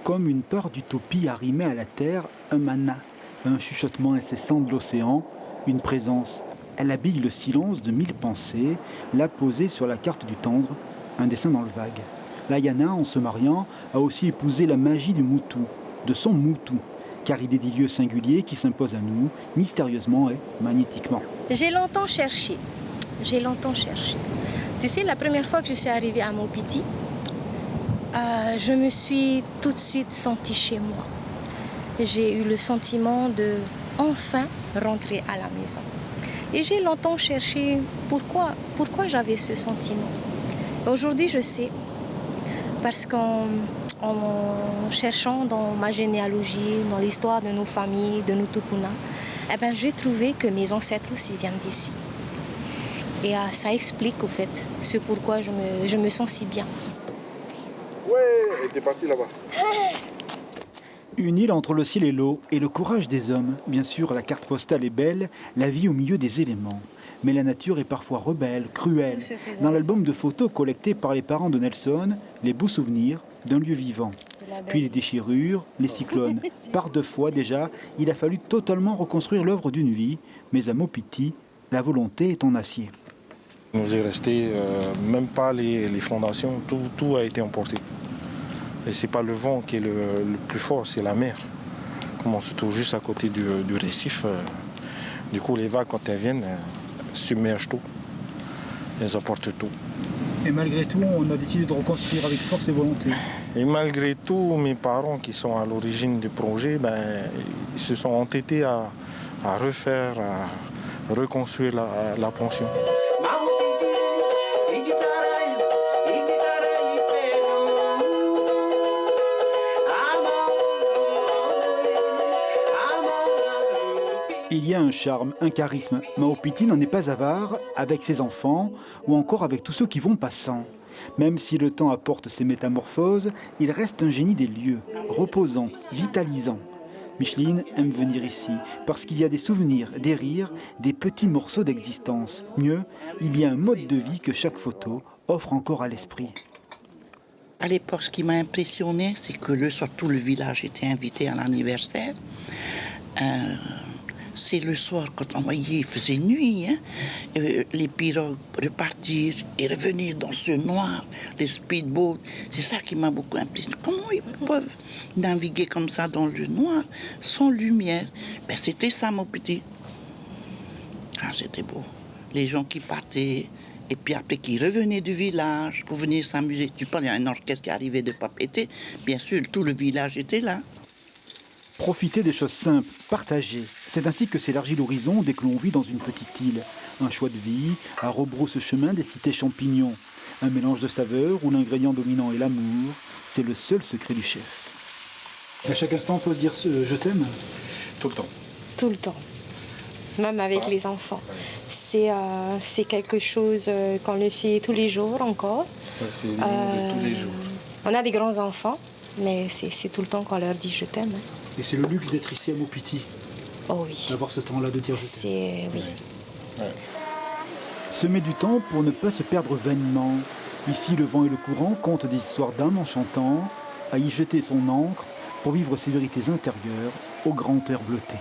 Comme une part d'utopie arrimée à la terre, un mana, un chuchotement incessant de l'océan, une présence. Elle habille le silence de 1000 pensées, l'a posée sur la carte du tendre, un dessin dans le vague. Layana, en se mariant, a aussi épousé la magie du Moutou, de son Moutou, car il est des lieux singuliers qui s'imposent à nous, mystérieusement et magnétiquement. J'ai longtemps cherché. Tu sais, la première fois que je suis arrivée à Maupiti, je me suis tout de suite sentie chez moi. J'ai eu le sentiment de enfin rentrer à la maison. Et j'ai longtemps cherché pourquoi j'avais ce sentiment. Aujourd'hui, je sais, parce qu'en cherchant dans ma généalogie, dans l'histoire de nos familles, de nos tupuna, j'ai trouvé que mes ancêtres aussi viennent d'ici. Et ça explique au fait ce pourquoi je me sens si bien. Ouais, elle était partie là-bas. Une île entre le ciel et l'eau et le courage des hommes. Bien sûr, la carte postale est belle, la vie au milieu des éléments. Mais la nature est parfois rebelle, cruelle. Dans l'album de photos collecté par les parents de Nelson, les beaux souvenirs d'un lieu vivant. Puis les déchirures, les cyclones. Par 2 fois déjà, il a fallu totalement reconstruire l'œuvre d'une vie. Mais à Maupiti, la volonté est en acier. Il nous est resté même pas les fondations, tout a été emporté. Et c'est pas le vent qui est le plus fort, c'est la mer. Comme on se trouve juste à côté du récif, du coup les vagues quand elles viennent, submergent tout. Elles emportent tout. Et malgré tout, on a décidé de reconstruire avec force et volonté. Et malgré tout, mes parents qui sont à l'origine du projet, ils se sont entêtés à refaire, à reconstruire la pension. Il y a un charme, un charisme. Maupiti n'en est pas avare avec ses enfants ou encore avec tous ceux qui vont passant. Même si le temps apporte ses métamorphoses, il reste un génie des lieux, reposant, vitalisant. Micheline aime venir ici parce qu'il y a des souvenirs, des rires, des petits morceaux d'existence. Mieux, il y a un mode de vie que chaque photo offre encore à l'esprit. À l'époque, ce qui m'a impressionné, c'est que le soir, tout le village était invité à l'anniversaire. C'est le soir, quand on voyait, il faisait nuit, les pirogues repartir et revenir dans ce noir, les speedboats. C'est ça qui m'a beaucoup impressionné. Comment ils peuvent naviguer comme ça dans le noir, sans lumière? C'était ça, mon petit. Ah, c'était beau. Les gens qui partaient, et puis après qui revenaient du village pour venir s'amuser. Tu parles, il y a un orchestre qui arrivait de Papeete. Bien sûr, tout le village était là. Profiter des choses simples, partager. C'est ainsi que s'élargit l'horizon dès que l'on vit dans une petite île. Un choix de vie, à rebrousse-chemin des cités champignons. Un mélange de saveurs où l'ingrédient dominant est l'amour. C'est le seul secret du chef. À chaque instant, on peut se dire je t'aime. Tout le temps. Tout le temps. Même avec les enfants. C'est quelque chose qu'on le fait tous les jours encore. Ça, c'est le de tous les jours. On a des grands-enfants, mais c'est tout le temps qu'on leur dit je t'aime. Et c'est le luxe d'être ici à Maupiti. Oh oui. D'avoir ce temps-là de dire je t'aime. Oui. Ouais. Semer du temps pour ne pas se perdre vainement. Ici, le vent et le courant comptent des histoires d'âme en chantant, à y jeter son encre pour vivre ses vérités intérieures au grand air bleuté.